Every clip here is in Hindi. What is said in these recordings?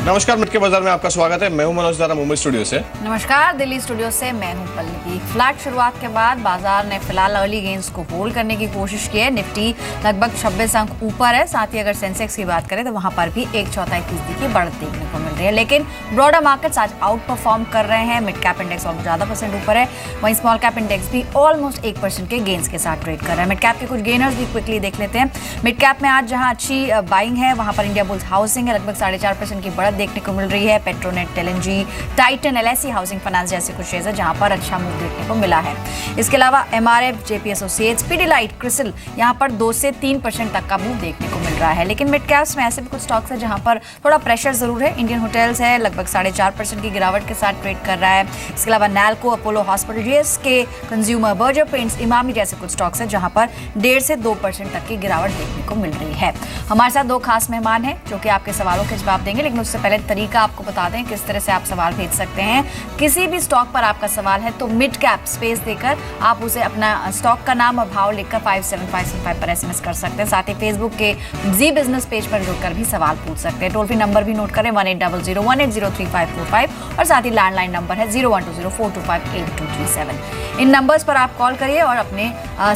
नमस्कार, मिड के बाजार में आपका स्वागत है। मैं हूं मनोज दारा, मुंबई स्टूडियो से। नमस्कार, दिल्ली स्टूडियो से मैं हूं पल्लवी। फ्लैट शुरुआत के बाद बाजार ने फिलहाल अर्ली गेन्स को होल्ड करने की कोशिश की है। निफ्टी लगभग 26 अंक ऊपर है। साथ ही अगर सेंसेक्स की बात करें तो वहां पर भी 1/4% की बढ़त देखने को मिल रही है। लेकिन ब्रॉडर मार्केट्स आज आउट परफॉर्म कर रहे हैं। मिड कैप इंडेक्स और ज्यादा % ऊपर है, वहीं स्मॉल कैप इंडेक्स भी ऑलमोस्ट 1% के गेन्स के साथ ट्रेड कर रहा है। मिड कैप के कुछ गेनर्स भी क्विकली देख लेते हैं। मिड कैप में आज जहां अच्छी बाइंग है वहां पर इंडिया बुल्स हाउसिंग है, लगभग 4.5% की बढ़त देखने को मिल रही है। Petronet, LNG, Titan, LIC housing finance जैसे कुछ शेयर्स है जहां पर अच्छा मूव देखने को मिला है। इसके अलावा MRF, JP associates, Pidilite, CRISIL यहां पर 2 से 3% तक का मूव देखने को मिल रहा है। लेकिन मिड कैप्स में ऐसे भी कुछ स्टॉक्स है जहां पर थोड़ा प्रेशर जरूर है। इंडियन होटल्स है, लगभग 4.5% की गिरावट के साथ ट्रेड कर रहा है। इसके अलावा NALCO, Apollo hospital, GSK, consumer, Berger paints, Emami जैसे कुछ स्टॉक्स है जहां पर 1.5 से 2% तक की गिरावट देखने को मिल रही है। हमारे साथ 2 खास मेहमान हैं जो कि आपके सवालों के जवाब देंगे, लेकिन उससे पहले तरीका आपको बता दें किस तरह से आप सवाल भेज सकते हैं। किसी भी स्टॉक पर आपका सवाल है तो मिड कैप स्पेस देकर आप उसे अपना स्टॉक का नाम और भाव लिखकर 57575 पर एसएमएस कर सकते हैं। साथ ही फेसबुक के जी बिजनेस पेज पर जुड़कर भी सवाल पूछ सकते हैं। टोल फ्री नंबर भी नोट करें 180018035545 और साथ ही लैंडलाइन नंबर है 012042582237। इन नंबर्स पर आप कॉल करिए और अपने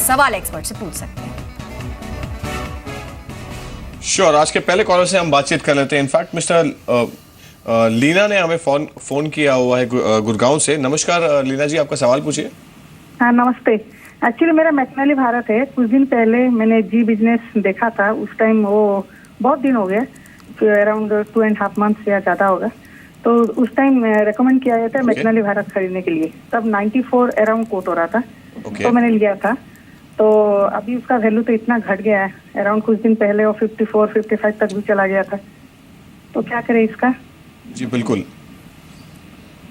सवाल एक्सपर्ट से पूछ सकते हैं। श्योर, आज के पहले कॉलर से हम बातचीत कर लेते हैं। इनफैक्ट मिस्टर लीना ने हमें फोन किया हुआ है गुड़गांव से। नमस्कार लीना जी, आपका सवाल पूछिए। हाँ, नमस्ते। एक्चुअली मेरा मैक्सनली भारत है। कुछ दिन पहले मैंने जी बिजनेस देखा था। उस टाइम वो बहुत दिन हो गया, अराउंड 2.5 मंथ्स या ज़्यादा होगा। तो उस टाइम रेकमेंड किया गया था मैक्सनली भारत खरीदने के लिए। तब 94 अराउंड कोट हो रहा था, तो मैंने लिया था। तो अभी उसका वैल्यू तो इतना घट गया है, अराउंड कुछ दिन पहले वो 54-55 तक भी चला गया था। तो क्या करें इसका? जी बिल्कुल,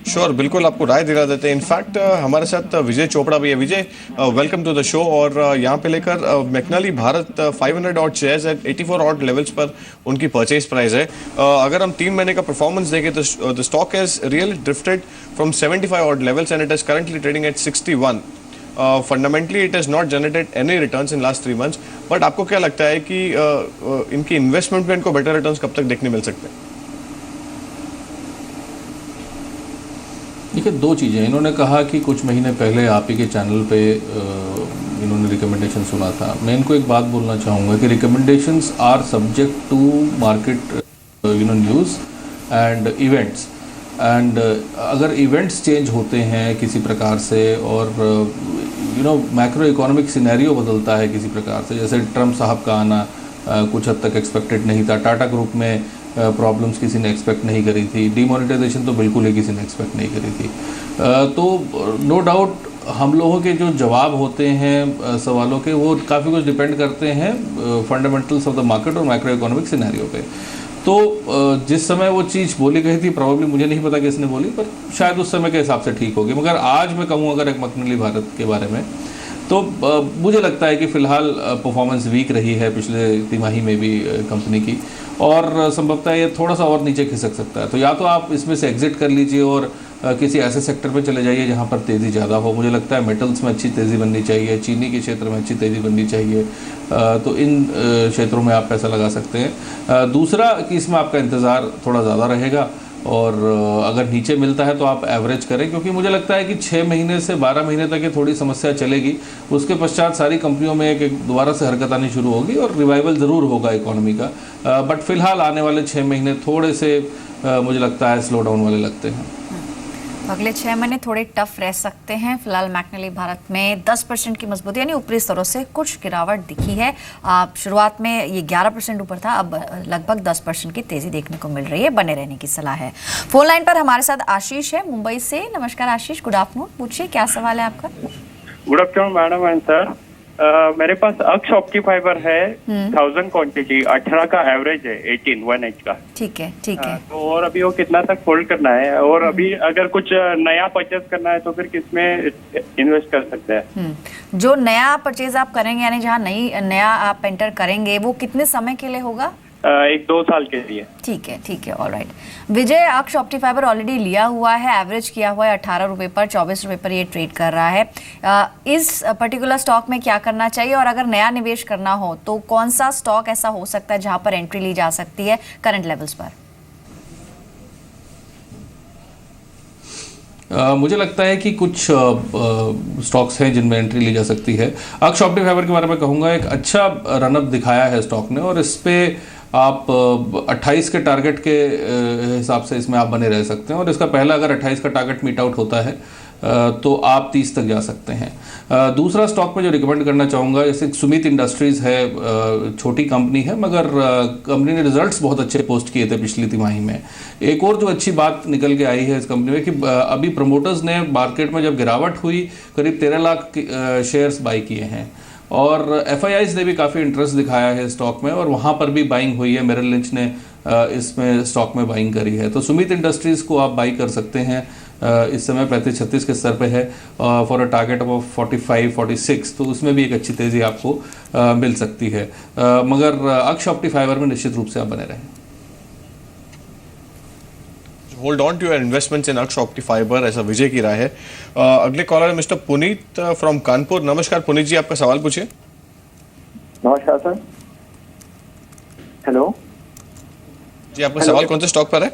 श्योर, बिल्कुल आपको राय दिला देते हैं। इनफैक्ट हमारे साथ विजय चोपड़ा भी है। Vijay, welcome to the show. और यहाँ पे लेकर मैक्सनली Bharat 500 odd shares at 84 odd levels पर उनकी परचेज प्राइस है। अगर हम 3 महीने का परफॉर्मेंस देखें तो the stock has really drifted from 75 odd levels and it is currently trading at 61। Fundamentally it has not generated any returns in last 3 months. But आपको क्या लगता है कि इनकी इन्वेस्टमेंट में इनको बेटर रिटर्न्स कब तक देखने मिल सकते हैं? देखिए, 2 चीज़ें। इन्होंने कहा कि कुछ महीने पहले आप ही के चैनल पे इन्होंने रिकमेंडेशन सुना था। मैं इनको एक बात बोलना चाहूँगा कि recommendations are subject to market news and events. And अगर इवेंट्स चेंज होते हैं किसी प्रकार से और मैक्रो इकोनॉमिक सिनेरियो बदलता है किसी प्रकार से, जैसे ट्रम्प साहब का आना कुछ हद तक एक्सपेक्टेड नहीं था, टाटा ग्रुप में प्रॉब्लम्स किसी ने एक्सपेक्ट नहीं करी थी, डीमोनेटाइजेशन तो बिल्कुल ही किसी ने एक्सपेक्ट नहीं करी थी। तो नो डाउट हम लोगों के जो जवाब होते हैं सवालों के, वो काफ़ी कुछ डिपेंड करते हैं फंडामेंटल्स ऑफ द मार्केट और मैक्रो इकोनॉमिक सिनेरियो पे। तो जिस समय वो चीज़ बोली गई थी, प्रॉब्लली मुझे नहीं पता किसने बोली, पर शायद उस समय के हिसाब से ठीक होगी। मगर आज मैं कहूँ अगर एक मैक्सनली भारत के बारे में, तो मुझे लगता है कि फ़िलहाल परफॉर्मेंस वीक रही है पिछले तिमाही में भी कंपनी की, और संभवतः ये थोड़ा सा और नीचे खिसक सकता है। तो या तो आप इसमें से एग्जिट कर लीजिए और किसी ऐसे सेक्टर पे चले जाइए जहाँ पर तेज़ी ज़्यादा हो। मुझे लगता है मेटल्स में अच्छी तेज़ी बननी चाहिए, चीनी के क्षेत्र में अच्छी तेज़ी बननी चाहिए। तो इन क्षेत्रों में आप पैसा लगा सकते हैं। दूसरा कि इसमें आपका इंतज़ार थोड़ा ज़्यादा रहेगा, और अगर नीचे मिलता है तो आप एवरेज करें, क्योंकि मुझे लगता है कि 6 महीने से 12 महीने तक ये थोड़ी समस्या चलेगी। उसके पश्चात सारी कंपनियों में एक दोबारा से हरकत आनी शुरू होगी और रिवाइवल ज़रूर होगा इकोनॉमी का। बट फिलहाल आने वाले 6 महीने थोड़े से मुझे लगता है स्लो डाउन वाले लगते हैं। अगले 6 महीने थोड़े टफ रह सकते हैं। फिलहाल मैक्सनली भारत में 10% की मजबूती यानी ऊपरी स्तरों से कुछ गिरावट दिखी है। शुरुआत में ये 11% ऊपर था, अब लगभग 10% की तेजी देखने को मिल रही है। बने रहने की सलाह है। फोन लाइन पर हमारे साथ आशीष है मुंबई से। नमस्कार आशीष, गुड आफ्टरनून। पूछिए, क्या सवाल है आपका? Good afternoon madam and sir. मेरे पास अक्ष ऑप्टी फाइबर है 1000 क्वांटिटी, 18 का एवरेज है, 18 1H का। ठीक है, ठीक है। तो और अभी वो कितना तक होल्ड करना है, और अभी अगर कुछ नया परचेज करना है तो फिर किसमें इन्वेस्ट कर सकते हैं? जो नया परचेज आप करेंगे यानी जहाँ नया आप एंटर करेंगे, वो कितने समय के लिए होगा? 1-2 साल के लिए। ठीक है, ठीक है, ऑलराइट। विजय, अक्ष ऑप्टी फाइबर ऑलरेडी लिया हुआ है, एवरेज किया हुआ है 18 रुपये पर, 24 रुपये पर ये ट्रेड कर रहा है। इस पर्टिकुलर स्टॉक में क्या करना चाहिए, और अगर नया निवेश करना हो तो कौन सा स्टॉक ऐसा हो सकता है जहां पर एंट्री ली जा सकती है करंट लेवल्स पर? मुझे लगता है कि कुछ स्टॉक्स हैं जिनमें एंट्री ली जा सकती है। अक्ष ऑप्टिक फाइबर के बारे में कहूँगा, एक अच्छा रनअप दिखाया है स्टॉक ने, और इस पे आप 28 के टारगेट के हिसाब से इसमें आप बने रह सकते हैं, और इसका पहला अगर 28 का टारगेट मीट आउट होता है तो आप 30 तक जा सकते हैं। दूसरा स्टॉक में जो रिकमेंड करना चाहूँगा, जैसे सुमित इंडस्ट्रीज़ है, छोटी कंपनी है मगर कंपनी ने रिजल्ट्स बहुत अच्छे पोस्ट किए थे पिछली तिमाही में। एक और जो अच्छी बात निकल के आई है इस कंपनी में कि अभी प्रमोटर्स ने मार्केट में जब गिरावट हुई करीब 13 लाख शेयर्स बाई किए हैं, और FIIs ने भी काफ़ी इंटरेस्ट दिखाया है स्टॉक में, और वहाँ पर भी बाइंग हुई है। मेरिल लिंच ने इसमें स्टॉक में बाइंग करी है, तो सुमित इंडस्ट्रीज़ को आप बाई कर सकते हैं। इस समय 35-36 के स्तर पे है फॉर अ टारगेट ऑफ 45-46, तो उसमें भी एक अच्छी तेज़ी आपको मिल सकती है। मगर अक्ष ऑप्टिक फाइबर में निश्चित रूप से आप बने रहें। Hold on to your investments in Aksh optic fibre, ऐसा विजय की राय है। अगले कॉलर है मिस्टर पुनीत फ्रॉम कानपुर। नमस्कार पुनीत जी, आपका सवाल पूछिए। नमस्कार सर। हेलो जी, आपका सवाल कौन से स्टॉक पर है?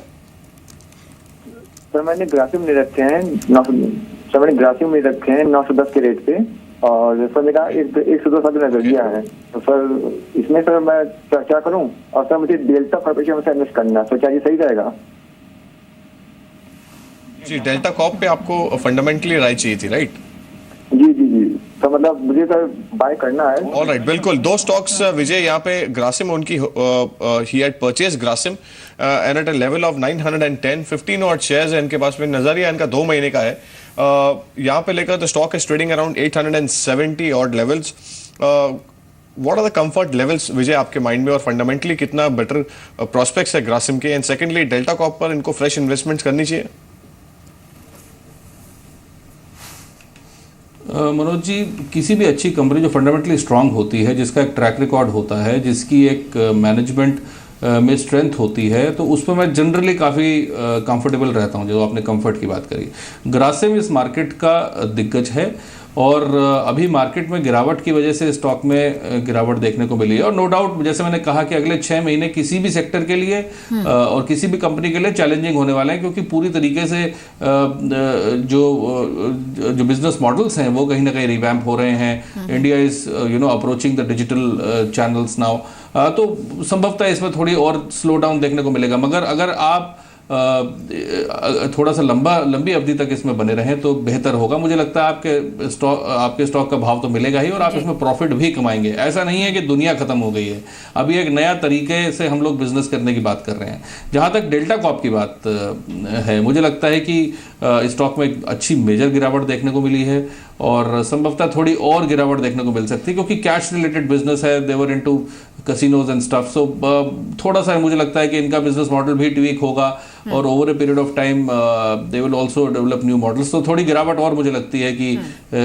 सर, मैंने ग्रासिम ले रखे हैं 910 के रेट पे, और सर मेरा 102 साल नजरिया है। तो सर इसमें सर मैं क्या करूं? और सर मुझे डेल्टा कॉर्पोरेशन से इन्वेस्ट करना है, तो क्या ये सही रहेगा? जी, डेल्टा कॉप पे आपको फंडामेंटली राय चाहिए थी, राइट? जी जी जी, तो मतलब मुझे सर बाय करना है। ऑल राइट, बिल्कुल। दो स्टॉक्स विजय यहाँ पे, ग्रासिम उनकी he had purchase Grasim and at a level of 910, 15 और शेयर्स है इनके पास में। नजरिया इनका 2 महीने का है। यहाँ पे लेकर the stock is trading around 870 odd levels. What are the comfort levels Vijay आपके माइंड में, और फंडामेंटली कितना बेटर प्रोस्पेक्ट्स है ग्रासिम के? एंड सेकेंडली, डेल्टा कॉप पर इनको फ्रेश इन्वेस्टमेंट करनी चाहिए? मनोज जी, किसी भी अच्छी कंपनी जो फंडामेंटली स्ट्रांग होती है, जिसका एक ट्रैक रिकॉर्ड होता है, जिसकी एक मैनेजमेंट में स्ट्रेंथ होती है, तो उस पर मैं जनरली काफ़ी कंफर्टेबल रहता हूं। जो आपने कंफर्ट की बात करी, ग्रासिम इस मार्केट का दिग्गज है, और अभी मार्केट में गिरावट की वजह से स्टॉक में गिरावट देखने को मिली है। और नो डाउट, जैसे मैंने कहा कि अगले 6 महीने किसी भी सेक्टर के लिए और किसी भी कंपनी के लिए चैलेंजिंग होने वाले हैं, क्योंकि पूरी तरीके से जो बिजनेस मॉडल्स हैं वो कहीं ना कहीं रिवैम्प हो रहे हैं। India is approaching the digital channels now, तो संभवतः इसमें थोड़ी और स्लो डाउन देखने को मिलेगा। मगर अगर आप थोड़ा सा लंबी अवधि तक इसमें बने रहें तो बेहतर होगा। मुझे लगता है आपके स्टॉक का भाव तो मिलेगा ही, और आप इसमें प्रॉफिट भी कमाएंगे। ऐसा नहीं है कि दुनिया खत्म हो गई है, अभी एक नया तरीके से हम लोग बिजनेस करने की बात कर रहे हैं। जहां तक डेल्टा कॉप की बात है, मुझे लगता है कि स्टॉक में एक अच्छी मेजर गिरावट देखने को मिली है, और संभवतः थोड़ी और गिरावट देखने को मिल सकती है, क्योंकि कैश रिलेटेड बिजनेस है, देवर इनटू कैसीनोज एंड स्टफ। सो थोड़ा सा मुझे लगता है कि इनका बिजनेस मॉडल भी ट्वीक होगा, और over a period of time they will also develop new models. तो थोड़ी गिरावट और मुझे लगती है कि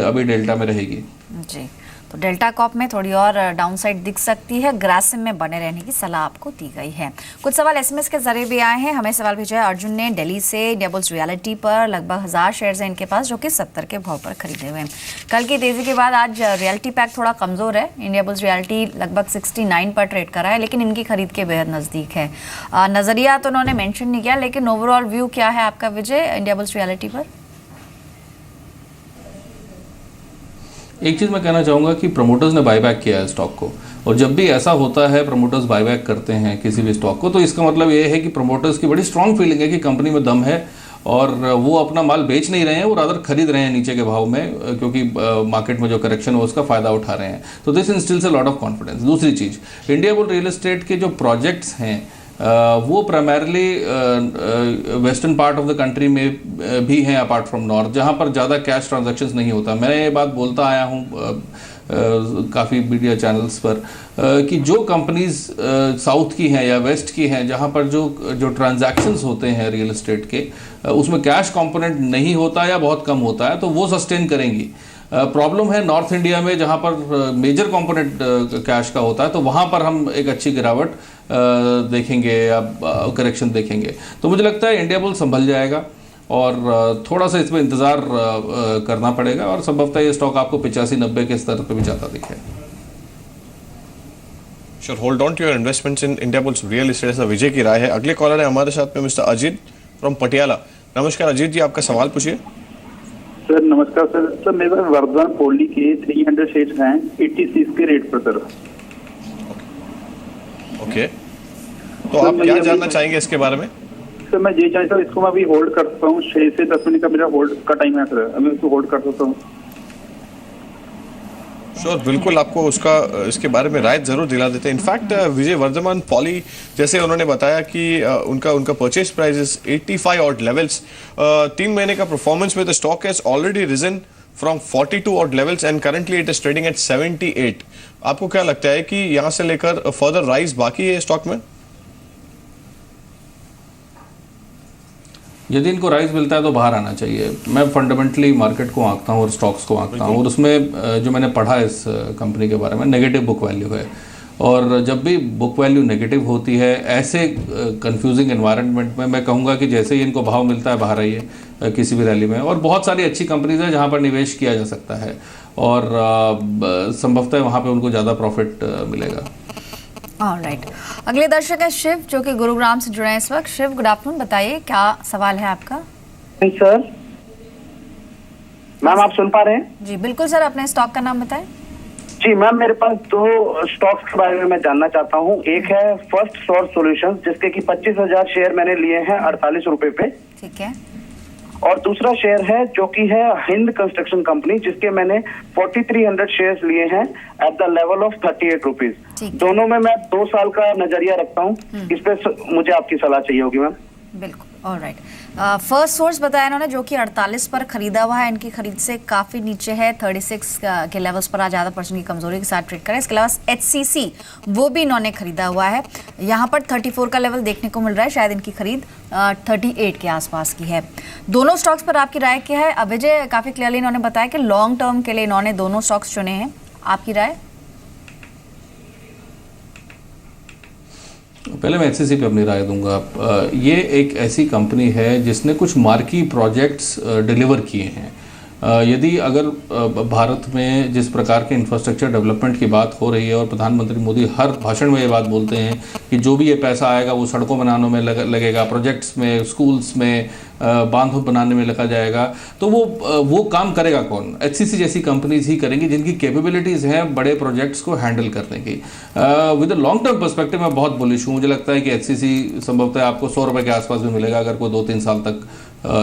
अभी डेल्टा में रहेगी। जी, तो डेल्टा कॉप में थोड़ी और डाउनसाइड दिख सकती है। ग्रासिम में बने रहने की सलाह आपको दी गई है। कुछ सवाल SMS के जरिए भी आए हैं। हमें सवाल भेजा है अर्जुन ने दिल्ली से। इंडिया बुल्स रियलिटी पर लगभग 1000 शेयर्स हैं इनके पास, जो कि 70 के भाव पर खरीदे हुए हैं। कल की तेजी के बाद आज रियलिटी पैक थोड़ा कमजोर है। इंडिया बुल्स रियलिटी लगभग 69 पर ट्रेड कर रहा है, लेकिन इनकी खरीद के बेहद नजदीक है। नजरिया तो उन्होंने मेंशन नहीं किया, लेकिन ओवरऑल व्यू क्या है आपका विजय इंडिया बुल्स रियलिटी पर? एक चीज़ मैं कहना चाहूँगा कि प्रमोटर्स ने बायबैक किया है स्टॉक को, और जब भी ऐसा होता है प्रमोटर्स बायबैक करते हैं किसी भी स्टॉक को, तो इसका मतलब ये है कि प्रमोटर्स की बड़ी स्ट्रांग फीलिंग है कि कंपनी में दम है, और वो अपना माल बेच नहीं रहे हैं, वो रादर खरीद रहे हैं नीचे के भाव में, क्योंकि मार्केट में जो करेक्शन है उसका फायदा उठा रहे हैं। तो this instills a lot of confidence. दूसरी चीज़, इंडिया बुल रियल एस्टेट के जो प्रोजेक्ट्स हैं वो primarily western part of the country में भी हैं, अपार्ट फ्रॉम नॉर्थ, जहाँ पर ज़्यादा कैश ट्रांजैक्शंस नहीं होता। मैं ये बात बोलता आया हूँ काफ़ी मीडिया चैनल्स पर कि जो कंपनीज साउथ की हैं या वेस्ट की हैं, जहाँ पर जो ट्रांजैक्शंस होते हैं रियल एस्टेट के, उसमें कैश कंपोनेंट नहीं होता या बहुत कम होता है, तो वो सस्टेन करेंगी। प्रॉब्लम है नॉर्थ इंडिया में, जहाँ पर मेजर कंपोनेंट कैश का होता है, तो वहाँ पर हम एक अच्छी गिरावट देखेंगे या करेक्शन देखेंगे। तो मुझे लगता है इंडिया बुल संभल जाएगा, और थोड़ा सा इसमें इंतज़ार करना पड़ेगा, और संभवतः ये स्टॉक आपको 85-90 के स्तर पर भी जाता दिखे। Sure, hold on to your investments in Indiabulls real estate, ऐसा विजय की राय है। अगले कॉलर है हमारे साथ में मिस्टर अजीत फ्रॉम पटियाला। नमस्कार अजीत जी, आपका सवाल पूछिए। नमस्कार सर। सर मेरे पास वर्धमान पॉली के 300 शेयर्स हैं 86 के रेट पर सर। ओके, तो आप क्या जानना चाहेंगे इसके बारे में? सर मैं ये चाहता हूँ, इसको मैं अभी होल्ड कर सकता हूँ, 6 से 10 मिनट का मेरा होल्ड का टाइम है सर, मैं इसको होल्ड कर सकता हूँ। श्योर, बिल्कुल आपको उसका इसके बारे में राय जरूर दिला देते हैं। इनफैक्ट विजय वर्धमान पॉली जैसे उन्होंने बताया कि उनका purchase price is 85 odd levels. 3 महीने का परफॉर्मेंस में the stock has already risen from 42 odd levels and currently it is trading at 78। आपको क्या लगता है कि यहां से लेकर फर्दर राइज बाकी है स्टॉक में? यदि इनको राइज मिलता है तो बाहर आना चाहिए। मैं फंडामेंटली मार्केट को आंकता हूँ और स्टॉक्स को आंकता हूँ, और उसमें जो मैंने पढ़ा इस कंपनी के बारे में, नेगेटिव बुक वैल्यू है। और जब भी बुक वैल्यू नेगेटिव होती है ऐसे कंफ्यूजिंग एनवायरनमेंट में, मैं कहूँगा कि जैसे ही इनको भाव मिलता है बाहर आइए किसी भी रैली में। और बहुत सारी अच्छी कंपनीज हैं जहाँ पर निवेश किया जा सकता है और संभवतः वहाँ पर उनको ज़्यादा प्रॉफिट मिलेगा। ऑलराइट, अगले दर्शक है शिव जो कि गुरुग्राम से जुड़े हैं इस वक्त। शिव, गुड आफ्टरनून, बताइए क्या सवाल है आपका? सर मैम आप सुन पा रहे हैं? जी बिल्कुल सर, अपने स्टॉक का नाम बताएं। जी मैम, मेरे पास 2 स्टॉक्स के बारे में मैं जानना चाहता हूँ। एक है फर्स्ट सोर्स सॉल्यूशंस जिसके कि 25,000 शेयर मैंने लिए हैं 48 रुपए पे। ठीक है। और दूसरा शेयर है जो कि है हिंद कंस्ट्रक्शन कंपनी जिसके मैंने 4300 शेयर्स लिए हैं at the level of 38 rupees. दोनों में मैं 2 साल का नजरिया रखता हूँ, इस पे मुझे आपकी सलाह चाहिए होगी मैम। बिल्कुल, ऑलराइट। फर्स्ट सोर्स बताया इन्होंने जो कि 48 पर खरीदा हुआ है, इनकी खरीद से काफ़ी नीचे है, 36 के लेवल्स पर आज %% की कमजोरी के साथ ट्रेड करें। इसके अलावा HCC वो भी इन्होंने खरीदा हुआ है, यहाँ पर 34 का लेवल देखने को मिल रहा है, शायद इनकी खरीद 38 के आसपास की है। दोनों स्टॉक्स पर आपकी राय क्या है? अविजय काफ़ी क्लियरली इन्होंने बताया कि लॉन्ग टर्म के लिए इन्होंने दोनों स्टॉक्स चुने हैं, आपकी राय? पहले मैं HCC पे अपनी राय दूंगा। ये एक ऐसी कंपनी है जिसने कुछ मार्की प्रोजेक्ट्स डिलीवर किए हैं। यदि अगर भारत में जिस प्रकार के इंफ्रास्ट्रक्चर डेवलपमेंट की बात हो रही है और प्रधानमंत्री मोदी हर भाषण में ये बात बोलते हैं कि जो भी ये पैसा आएगा वो सड़कों बनाने में लगेगा, प्रोजेक्ट्स में, स्कूल्स में, बांध बनाने में लगा जाएगा, तो वो काम करेगा कौन? HCC जैसी कंपनीज ही करेंगी जिनकी कैपेबिलिटीज़ हैं बड़े प्रोजेक्ट्स को हैंडल करने की। With a long term perspective मैं बहुत बुलिश हूँ। मुझे लगता है कि HCC संभवतः आपको 100 रुपये के आसपास भी मिलेगा अगर कोई 2-3 साल तक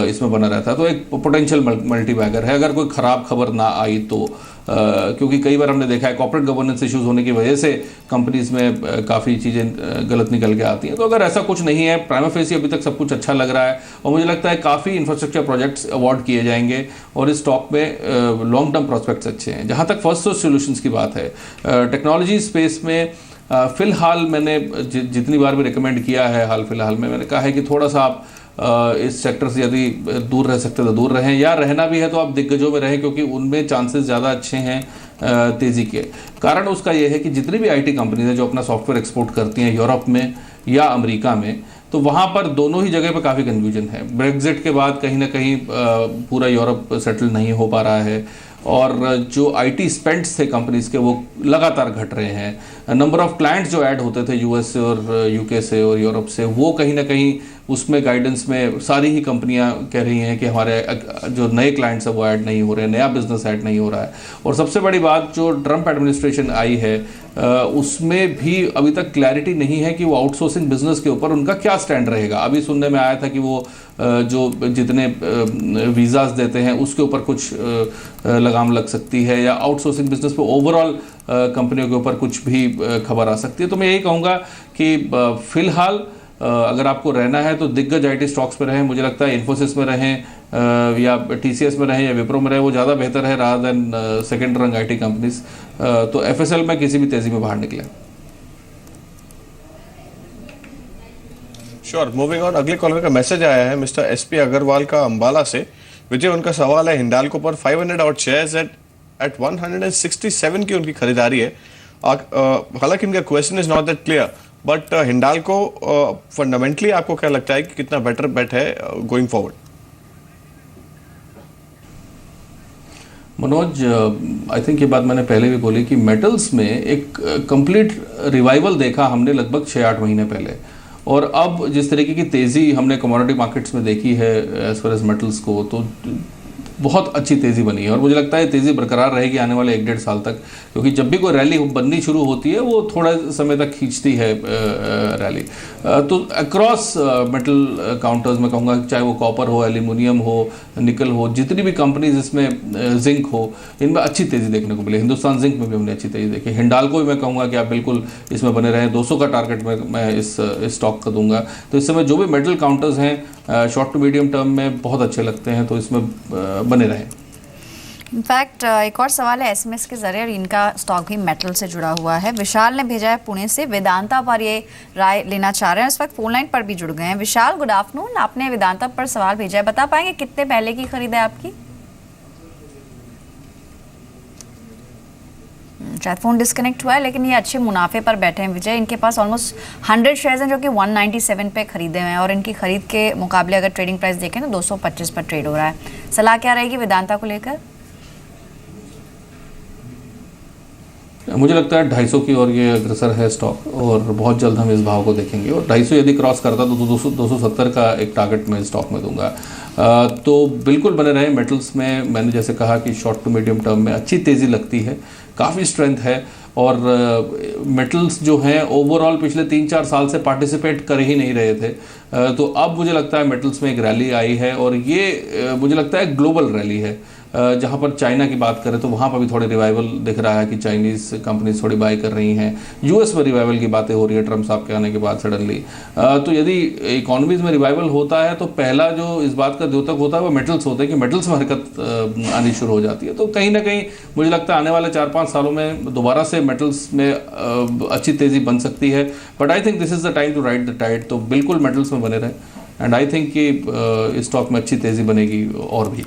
इसमें बना रहता है, तो एक पोटेंशियल मल्टी बैगर है अगर कोई ख़राब खबर ना आई तो। क्योंकि कई बार हमने देखा है कॉर्पोरेट गवर्नेंस इश्यूज होने की वजह से कंपनीज में काफ़ी चीज़ें गलत निकल के आती हैं। तो अगर ऐसा कुछ नहीं है, प्राइमा फेसी अभी तक सब कुछ अच्छा लग रहा है और मुझे लगता है काफ़ी इंफ्रास्ट्रक्चर प्रोजेक्ट्स अवार्ड किए जाएंगे और इस स्टॉक में लॉन्ग टर्म प्रोस्पेक्ट्स अच्छे हैं। जहाँ तक फर्स्ट सोर्स सॉल्यूशंस की बात है, टेक्नोलॉजी स्पेस में फ़िलहाल मैंने जितनी बार भी रिकमेंड किया है हाल फिलहाल में, मैंने कहा है कि थोड़ा सा आप इस सेक्टर से यदि दूर रह सकते तो दूर रहें, या रहना भी है तो आप दिग्गजों में रहें क्योंकि उनमें चांसेस ज़्यादा अच्छे हैं तेज़ी के। कारण उसका यह है कि जितनी भी IT कंपनीज हैं जो अपना सॉफ्टवेयर एक्सपोर्ट करती हैं यूरोप में या अमेरिका में, तो वहाँ पर दोनों ही जगह पर काफ़ी कन्फ्यूजन है। ब्रेग्जिट के बाद कहीं ना कहीं पूरा यूरोप सेटल नहीं हो पा रहा है और जो IT स्पेंड्स थे कंपनीज के वो लगातार घट रहे हैं। नंबर ऑफ क्लाइंट्स जो ऐड होते थे US से और UK से और यूरोप से, वो कहीं ना कहीं उसमें गाइडेंस में सारी ही कंपनियां कह रही हैं कि हमारे जो नए क्लाइंट्स हैं वो ऐड नहीं हो रहे हैं, नया बिजनेस ऐड नहीं हो रहा है। और सबसे बड़ी बात जो ट्रंप एडमिनिस्ट्रेशन आई है उसमें भी अभी तक क्लैरिटी नहीं है कि वो आउटसोर्सिंग बिजनेस के ऊपर उनका क्या स्टैंड रहेगा। अभी सुनने में आया था कि वो जो जितने वीज़ाज देते हैं उसके ऊपर कुछ लगाम लग सकती है या आउटसोर्सिंग बिजनेस पे ओवरऑल कंपनियों के ऊपर कुछ भी खबर आ सकती है। तो मैं यही कहूँगा कि फिलहाल अगर आपको रहना है तो दिग्गज IT स्टॉक्स में रहें। मुझे लगता है इन्फोसिस में रहें या TCS में रहें या विप्रो में रहें, वो ज़्यादा बेहतर है रादर देन सेकेंड रंग IT कंपनीज। तो FSL में किसी भी तेज़ी में बाहर निकले। Sure, moving on. अगले कॉलर का मैसेज आया है मिस्टर SP अग्रवाल का अंबाला से। विजय, उनका सवाल है हिंडाल्को पर 500 आउट शेयर्स एट 167 की उनकी खरीदारी है। हालांकि इनका question is not that clear, but Hindalco fundamentally आपको क्या लगता है कि कितना बेटर बेट है going forward? Manoj, I think ये बात मैंने पहले भी बोली कि मेटल्स में एक कंप्लीट रिवाइवल देखा हमने लगभग 6-8 महीने पहले, और अब जिस तरीके की तेज़ी हमने कमोडिटी मार्केट्स में देखी है एज फार एज मेटल्स को, तो बहुत अच्छी तेज़ी बनी है और मुझे लगता है तेज़ी बरकरार रहेगी आने वाले 1-1.5 साल तक, क्योंकि जब भी कोई रैली बननी शुरू होती है वो थोड़ा समय तक खींचती है रैली। तो अक्रॉस मेटल काउंटर्स में कहूँगा, चाहे वो कॉपर हो, एल्यूमिनियम हो, निकल हो, जितनी भी कंपनीज इसमें जिंक हो, इनमें अच्छी तेज़ी देखने को मिली। हिंदुस्तान जिंक में भी हमने अच्छी तेज़ी देखी। हिंडाल्को भी मैं कहूँगा कि आप बिल्कुल इसमें बने रहें, 200 का टारगेट मैं इस स्टॉक का दूंगा। तो इस समय जो भी मेटल काउंटर्स हैं शॉर्ट टू मीडियम टर्म में बहुत अच्छे लगते हैं, तो इसमें बने रहें। इनफैक्ट एक और सवाल है एसएमएस के जरिए, और इनका स्टॉक भी मेटल से जुड़ा हुआ है। विशाल ने भेजा है पुणे से, वेदांता पर ये राय लेना चाह रहे हैं। इस वक्त फोन लाइन पर भी जुड़ गए हैं। विशाल, गुड आफ्टरनून। आपने वेदांता पर सवाल भेजा है, बता पाएंगे कितने पहले की खरीद है आपकी? शायद फोन डिस्कनेक्ट हुआ है, लेकिन ये अच्छे मुनाफे पर बैठे हैं विजय। इनके पास ऑलमोस्ट 100 शेयर्स हैं जो कि 197 पे खरीदे हुए हैं, और इनकी खरीद के मुकाबले अगर ट्रेडिंग प्राइस देखें तो 225 पर ट्रेड हो रहा है। सलाह क्या रहेगी वेदांता को लेकर? मुझे लगता है 250 की और ये अग्रसर है स्टॉक, और बहुत जल्द हम इस भाव को देखेंगे। और 250 यदि क्रॉस करता तो 270 का एक टारगेट मैं स्टॉक में दूंगा। तो बिल्कुल बने रहे मेटल्स में। मैंने जैसे कहा कि शॉर्ट टू मीडियम टर्म में अच्छी तेज़ी लगती है, काफ़ी स्ट्रेंथ है, और मेटल्स जो हैं ओवरऑल पिछले 3-4 साल से पार्टिसिपेट कर ही नहीं रहे थे। तो अब मुझे लगता है मेटल्स में एक रैली आई है, और ये मुझे लगता है ग्लोबल रैली है। जहाँ पर चाइना की बात करें तो वहाँ पर भी थोड़ी रिवाइवल दिख रहा है कि चाइनीज़ कंपनीज थोड़ी बाई कर रही हैं। यूएस में रिवाइवल की बातें हो रही है ट्रम्प साहब के आने के बाद सडनली। तो यदि इकोनॉमीज़ में रिवाइवल होता है तो पहला जो इस बात का द्योतक होता है वो मेटल्स होते हैं कि मेटल्स में हरकत आनी शुरू हो जाती है। तो कहीं ना कहीं मुझे लगता है आने वाले 4-5 सालों में दोबारा से मेटल्स में अच्छी तेज़ी बन सकती है। But I think this is the time to ride the tide. तो बिल्कुल मेटल्स में बने रहे, एंड आई थिंक कि इस स्टॉक में अच्छी तेज़ी बनेगी और भी।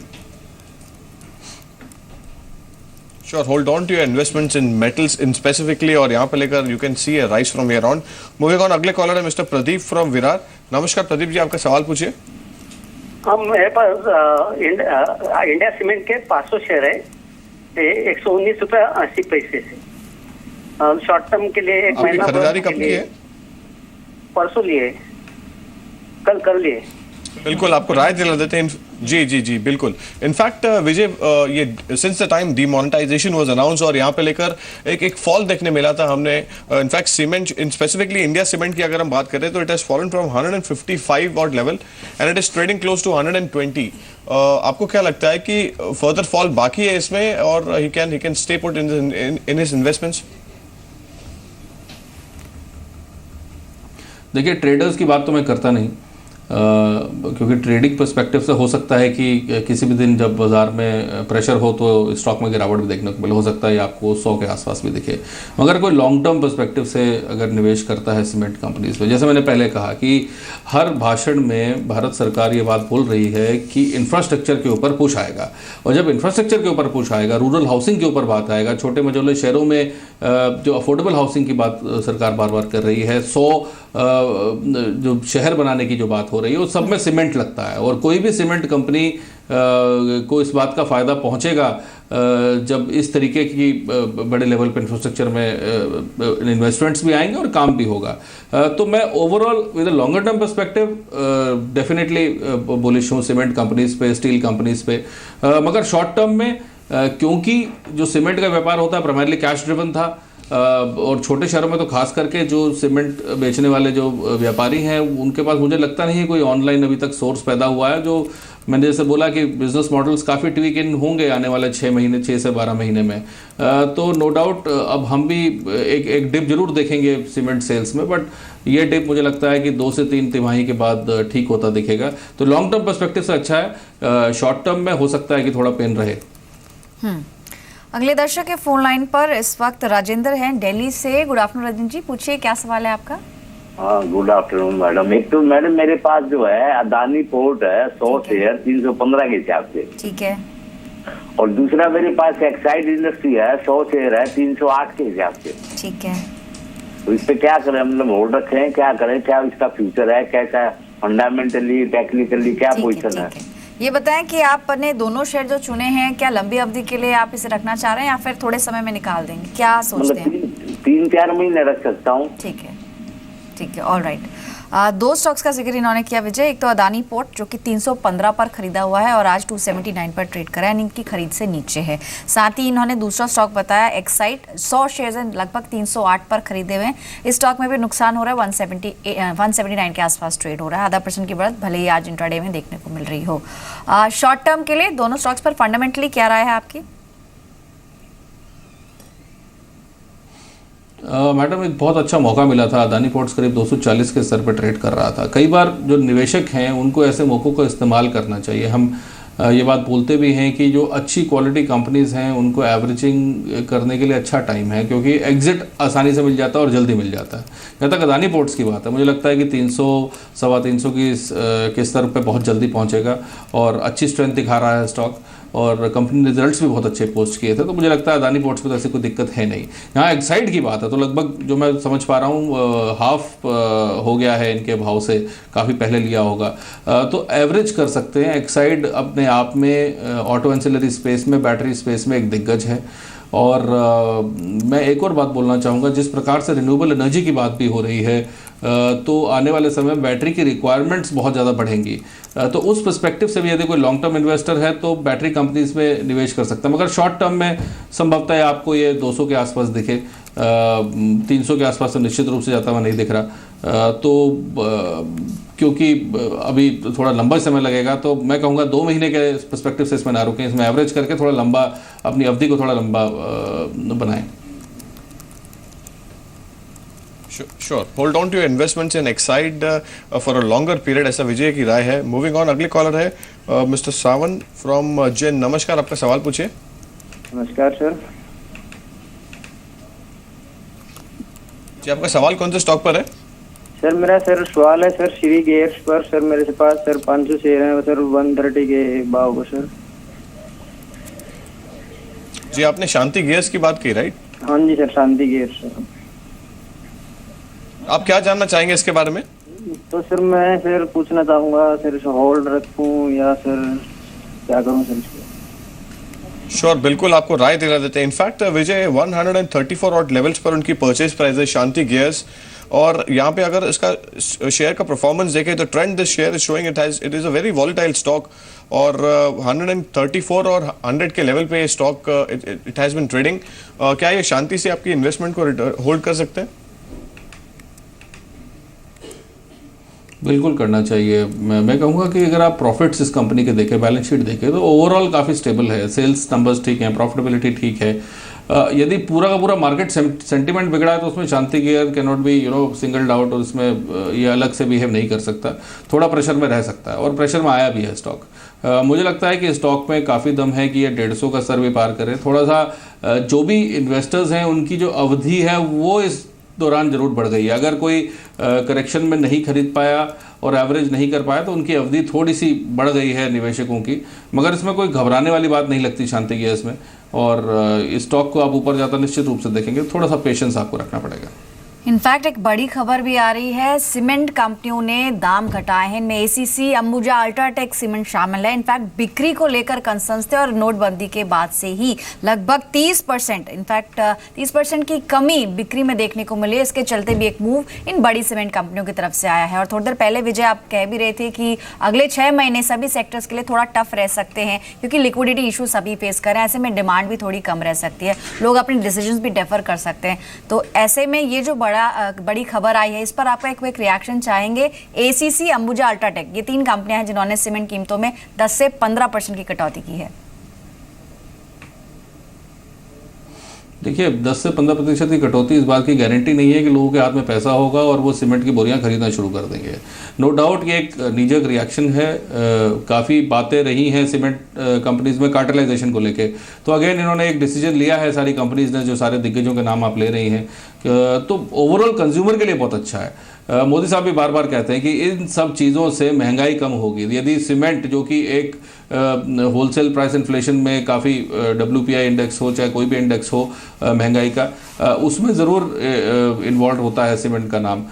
Sure, hold on to your investments in metals in specifically, और यहाँ पे लेकर you can see a rise from here on. Moving on, अगले कॉलर है मिस्टर प्रदीप फ्रॉम विरार। नमस्कार प्रदीप जी, आपका सवाल पूछिए। मेरे पास इंडिया सीमेंट के 500 शेयर है, 119 रुपये 80 पैसे से। शॉर्ट टर्म के लिए एक महीना खरीदारी कब की है? परसों लिए, कल लिए। बिल्कुल आपको राय दिला देते हैं। जी बिल्कुल। इनफैक्ट विजय, ये since the time demonetization was announce और यहाँ पे लेकर एक फॉल देखने मिला था हमने। In fact cement, in specifically India cement की अगर हम बात करें तो it has fallen from 155 odd level and it is trading close to 120। आपको क्या लगता है कि फर्दर फॉल बाकी है इसमें, और he can stay put in his investments? देखिए, ट्रेडर्स की बात तो मैं करता नहीं, क्योंकि ट्रेडिंग पर्सपेक्टिव से हो सकता है कि किसी भी दिन जब बाज़ार में प्रेशर हो तो स्टॉक में गिरावट भी देखने को मिले। हो सकता है आपको 100 के आसपास भी दिखे। मगर कोई लॉन्ग टर्म पर्सपेक्टिव से अगर निवेश करता है सीमेंट कंपनीज पे, जैसे मैंने पहले कहा कि हर भाषण में भारत सरकार ये बात बोल रही है कि इंफ्रास्ट्रक्चर के ऊपर पुश आएगा, और जब इंफ्रास्ट्रक्चर के ऊपर पुश आएगा, रूरल हाउसिंग के ऊपर बात आएगा, छोटे मझोले शहरों में जो अफोर्डेबल हाउसिंग की बात सरकार बार बार कर रही है, 100 जो शहर बनाने की जो बात हो रही है, वो सब में सीमेंट लगता है। और कोई भी सीमेंट कंपनी को इस बात का फ़ायदा पहुंचेगा जब इस तरीके की बड़े लेवल पर इंफ्रास्ट्रक्चर में इन्वेस्टमेंट्स भी आएंगे और काम भी होगा। तो मैं overall with a longer term perspective definitely bullish हूँ सीमेंट कंपनीज पे, स्टील कंपनीज पे। मगर शॉर्ट टर्म में क्योंकि जो सीमेंट का व्यापार होता है प्राइमरली कैश ड्रिवन था, और छोटे शहरों में तो खास करके जो सीमेंट बेचने वाले जो व्यापारी हैं उनके पास मुझे लगता नहीं है कोई ऑनलाइन अभी तक सोर्स पैदा हुआ है। जो मैंने जैसे बोला कि बिजनेस मॉडल्स काफ़ी ट्वीक इन होंगे आने वाले 6 से 12 महीने में। तो नो डाउट अब हम भी एक डिप जरूर देखेंगे सीमेंट सेल्स में, बट ये डिप मुझे लगता है कि 2 से 3 तिमाही के बाद ठीक होता दिखेगा। तो लॉन्ग टर्म पर्सपेक्टिव से अच्छा है। शॉर्ट टर्म में हो सकता है कि थोड़ा पेन रहे। अगले दर्शक के फोन लाइन पर इस वक्त राजेंद्र हैं दिल्ली से। गुड आफ्टरनून राजेंद्र जी, पूछिए क्या सवाल है आपका? हाँ, गुड आफ्टरनून मैडम। एक तो मैडम मेरे पास जो है अदानी पोर्ट है 100 शेयर 315 के हिसाब से, ठीक है। और दूसरा मेरे पास एक्साइड इंडस्ट्री है 100 शेयर है 308 के हिसाब से, ठीक है। तो इस पे क्या करें, मतलब होल्ड रखें, क्या करें, क्या इसका फ्यूचर है, कैसा फंडामेंटली टेक्निकली क्या पोजिशन है? ये बताएं कि आपने दोनों शेयर जो चुने हैं क्या लंबी अवधि के लिए आप इसे रखना चाह रहे हैं या फिर थोड़े समय में निकाल देंगे, क्या सोचते हैं? 3-4 महीने रख सकता हूँ। ठीक है, ठीक है, ऑल राइट। दो स्टॉक्स का जिक्र इन्होंने किया विजय, एक तो अदानी पोर्ट जो कि 315 पर खरीदा हुआ है और आज 279 पर ट्रेड करा है, इनकी खरीद से नीचे है। साथ ही इन्होंने दूसरा स्टॉक बताया एक्साइड, 100 शेयर्स लगभग 308 पर खरीदे हुए हैं। इस स्टॉक में भी नुकसान हो रहा है, 179 के आसपास ट्रेड हो रहा है, 0.5% की बढ़त भले ही आज इंट्राडे में देखने को मिल रही हो। शॉर्ट टर्म के लिए दोनों स्टॉक्स पर फंडामेंटली क्या राय है आपकी? मैडम एक बहुत अच्छा मौका मिला था। अदानी पोर्ट्स करीब 240 के स्तर पर ट्रेड कर रहा था। कई बार जो निवेशक हैं उनको ऐसे मौक़ों का इस्तेमाल करना चाहिए। हम ये बात बोलते भी हैं कि जो अच्छी क्वालिटी कंपनीज़ हैं उनको एवरेजिंग करने के लिए अच्छा टाइम है, क्योंकि एग्जिट आसानी से मिल जाता है और जल्दी मिल जाता है। जहाँ तक अदानी पोर्ट्स की बात है, मुझे लगता है कि 300 सवा 300 के स्तर पर बहुत जल्दी पहुँचेगा और अच्छी स्ट्रेंथ दिखा रहा है स्टॉक, और कंपनी ने रिजल्ट्स भी बहुत अच्छे पोस्ट किए थे, तो मुझे लगता है अदानी पोर्ट्स में तो ऐसी कोई दिक्कत है नहीं। यहाँ एक्साइड की बात है तो लगभग जो मैं समझ पा रहा हूँ हाफ हो गया है इनके भाव से, काफ़ी पहले लिया होगा, तो एवरेज कर सकते हैं। एक्साइड अपने आप में ऑटो एंसिलरी स्पेस में, बैटरी स्पेस में एक दिग्गज है। और मैं एक और बात बोलना चाहूँगा, जिस प्रकार से रिन्यूएबल एनर्जी की बात भी हो रही है, तो आने वाले समय बैटरी की रिक्वायरमेंट्स बहुत ज़्यादा बढ़ेंगी, तो उस पर्सपेक्टिव से भी यदि कोई लॉन्ग टर्म इन्वेस्टर है तो बैटरी कंपनीज में निवेश कर सकता है। मगर शॉर्ट टर्म में संभवतः आपको ये 200 के आसपास दिखे, 300 के आसपास तो निश्चित रूप से जाता हुआ नहीं दिख रहा, तो क्योंकि अभी थोड़ा लंबा समय लगेगा, तो मैं कहूँगा 2 महीने के पर्सपेक्टिव से इसमें ना रुकें, इसमें एवरेज करके थोड़ा लंबा, अपनी अवधि को थोड़ा लंबा बनाएं। Sure. Hold on to your investments in Exide for a longer period, ऐसा विजय की राय है। मूविंग ऑन, अगले कॉलर है मिस्टर सावन फ्रॉम जैन। नमस्कार, आपका सवाल पूछिए। नमस्कार सर। जी, आपका सवाल कौन से स्टॉक पर है? सर मेरा सवाल है सर श्री गेयर्स पर। सर मेरे पास सर 500 शेयर हैं सर, 130 के भाव पर सर। जी, आपने शांति गियर्स की बात की, राइट? हाँ जी सर, शांति गेयर्स सर। आप क्या जानना चाहेंगे इसके बारे में? तो सर मैं सर पूछना चाहूँगा सर, होल्ड रखूँ या सर क्या करूँ सर इसको? श्योर, बिल्कुल आपको राय दिला देते हैं। इनफैक्ट विजय 134 ऑड लेवल्स पर उनकी परचेज प्राइस है शांति गियर्स, और यहाँ पे अगर इसका शेयर का परफॉर्मेंस देखें तो trend this share is showing it is a very volatile stock, और 134 और 100 के लेवल पे ये stock it has been trading. क्या ये शांति से आपकी इन्वेस्टमेंट को होल्ड कर सकते हैं? बिल्कुल करना चाहिए। मैं कहूँगा कि अगर आप प्रॉफिट्स इस कंपनी के देखें, बैलेंस शीट देखें, तो ओवरऑल काफ़ी स्टेबल है, सेल्स नंबर्स ठीक हैं, प्रॉफिटेबिलिटी ठीक है। यदि पूरा का पूरा मार्केट सेंटिमेंट बिगड़ा है तो उसमें Shanti gear can not be singled out, और उसमें ये अलग से बिहेव नहीं कर सकता, थोड़ा प्रेशर में रह सकता है, और प्रेशर में आया भी है स्टॉक। मुझे लगता है कि स्टॉक में काफ़ी दम है कि ये 150 का स्तर भी पार करे। थोड़ा सा जो भी इन्वेस्टर्स हैं उनकी जो अवधि है वो इस दौरान जरूर बढ़ गई है। अगर कोई करेक्शन में नहीं खरीद पाया और एवरेज नहीं कर पाया तो उनकी अवधि थोड़ी सी बढ़ गई है निवेशकों की, मगर इसमें कोई घबराने वाली बात नहीं लगती शांति गियर्स में। और इस स्टॉक को आप ऊपर जाता निश्चित रूप से देखेंगे, थोड़ा सा पेशेंस आपको रखना पड़ेगा। इनफैक्ट एक बड़ी खबर भी आ रही है, सीमेंट कंपनियों ने दाम घटाए हैं, इनमें एसीसी, अंबुजा, अल्ट्राटेक सीमेंट शामिल है। इनफैक्ट बिक्री को लेकर कंसर्न्स थे और नोटबंदी के बाद से ही लगभग 30%, इनफैक्ट 30% की कमी बिक्री में देखने को मिली है। इसके चलते भी एक मूव इन बड़ी सीमेंट कंपनियों की तरफ से आया है। और थोड़ी देर पहले विजय आप कह भी रहे थे कि अगले 6 महीने सभी सेक्टर्स के लिए थोड़ा टफ रह सकते हैं, क्योंकि लिक्विडिटी इशू सभी फेस कर रहे हैं, ऐसे में डिमांड भी थोड़ी कम रह सकती है, लोग अपने डिसीजंस भी डेफर कर सकते हैं। तो ऐसे में ये जो बड़ी खबर आई है, इस पर आपका एक क्विक रिएक्शन चाहेंगे। एसीसी, अंबुजा, अल्ट्राटेक, ये 3 कंपनियां हैं जिन्होंने सीमेंट कीमतों में 10 से 15% की कटौती की है। देखिए, 10 से 15% की कटौती इस बात की गारंटी नहीं है कि लोगों के हाथ में पैसा होगा और वो सीमेंट की बोरियां खरीदना शुरू कर देंगे। नो डाउट ये एक नीजक रिएक्शन है। काफ़ी बातें रही हैं सीमेंट कंपनीज में कार्टेलाइजेशन को लेके, तो अगेन इन्होंने एक डिसीजन लिया है सारी कंपनीज ने, जो सारे दिग्गजों के नाम आप ले रही हैं, तो ओवरऑल कंज्यूमर के लिए बहुत अच्छा है। मोदी साहब भी बार बार कहते हैं कि इन सब चीज़ों से महंगाई कम होगी। यदि सीमेंट जो कि एक होलसेल प्राइस इन्फ्लेशन में काफ़ी WPI इंडेक्स हो, चाहे कोई भी इंडेक्स हो महंगाई का, उसमें ज़रूर इन्वॉल्व होता है सीमेंट का नाम।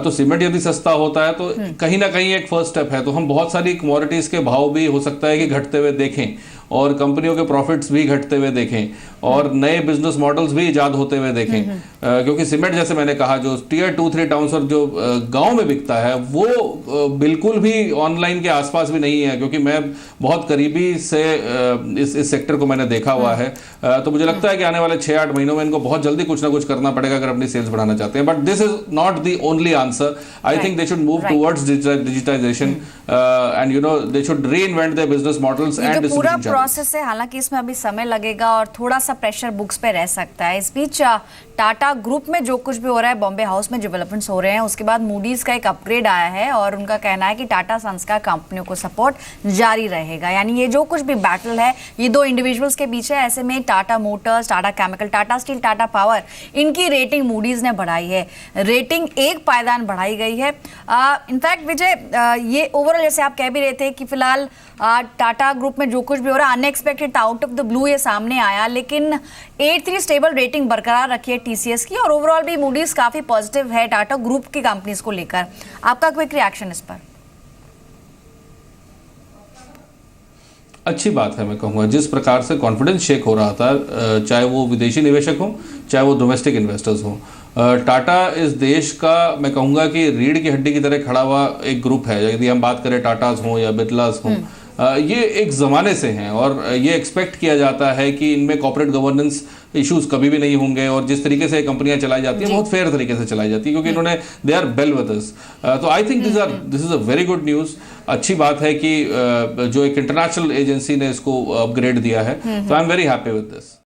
तो सीमेंट यदि सस्ता होता है तो कहीं ना कहीं एक फर्स्ट स्टेप है। तो हम बहुत सारी कमोडिटीज़ के भाव भी हो सकता है कि घटते हुए देखें, और कंपनियों के प्रॉफिट्स भी घटते हुए देखें और नए बिजनेस मॉडल्स भी इजाद होते हुए देखें। क्योंकि सीमेंट, जैसे मैंने कहा, जो टियर 2-3 टाउन्स और जो गांव में बिकता है वो बिल्कुल भी ऑनलाइन के आसपास भी नहीं है, क्योंकि मैं बहुत करीबी से इस सेक्टर को मैंने देखा हुआ है। तो मुझे लगता है कि आने वाले 6-8 महीनों में इनको बहुत जल्दी कुछ ना कुछ करना पड़ेगा अगर अपनी सेल्स बढ़ाना चाहते हैं। But this is not the only answer. I think they should move towards digitization and you know they should reinvent their business models and जो पूरा प्रोसेस है, हालांकि इसमें अभी समय लगेगा और थोड़ा सा प्रेशर बुक्स पे रह सकता है। इस बीच टाटा ग्रुप में जो कुछ भी हो रहा है, बॉम्बे हाउस में डेवलपमेंट्स हो रहे हैं, उसके बाद मूडीज का एक अपग्रेड आया है और उनका कहना है कि टाटा सन्स का कंपनियों को सपोर्ट जारी रहेगा। यानी ये जो कुछ भी बैटल है ये दो इंडिविजुअल्स के बीच है। ऐसे में Tata Motors, Tata chemical, Tata steel, Tata power, इनकी रेटिंग मूडीज ने बढ़ाई है। रेटिंग एक पायदान बढ़ाई गई है। इनफैक्ट विजय, ये ओवरऑल जैसे आप कह भी रहे थे कि फिलहाल टाटा ग्रुप में जो कुछ भी हो रहा है अनएक्सपेक्टेड था, आउट ऑफ द ब्लू ये सामने आया, लेकिन 8.3 स्टेबल रेटिंग बरकरार रखी है टीसीएस की और ओवरऑल भी मूडीज काफी पॉजिटिव है टाटा ग्रुप की कंपनीज को लेकर। आपका क्विक रिएक्शन इस पर? अच्छी बात है, मैं कहूँगा जिस प्रकार से कॉन्फिडेंस शेक हो रहा था, चाहे वो विदेशी निवेशक हों चाहे वो डोमेस्टिक इन्वेस्टर्स हों, टाटा इस देश का मैं कहूँगा कि रीढ़ की हड्डी की तरह खड़ा हुआ एक ग्रुप है। यदि हम बात करें टाटाज हों या बिरलास हों, ये एक ज़माने से हैं और ये एक्सपेक्ट किया जाता है कि इनमें कॉर्पोरेट गवर्नेंस इश्यूज कभी भी नहीं होंगे और जिस तरीके से कंपनियां चलाई जाती हैं बहुत फेयर तरीके से चलाई जाती है, क्योंकि इन्होंने दे आर बेल विदर्स। तो I think this is a very good news. अच्छी बात है कि जो एक इंटरनेशनल एजेंसी ने इसको अपग्रेड दिया है, तो I am very happy with this.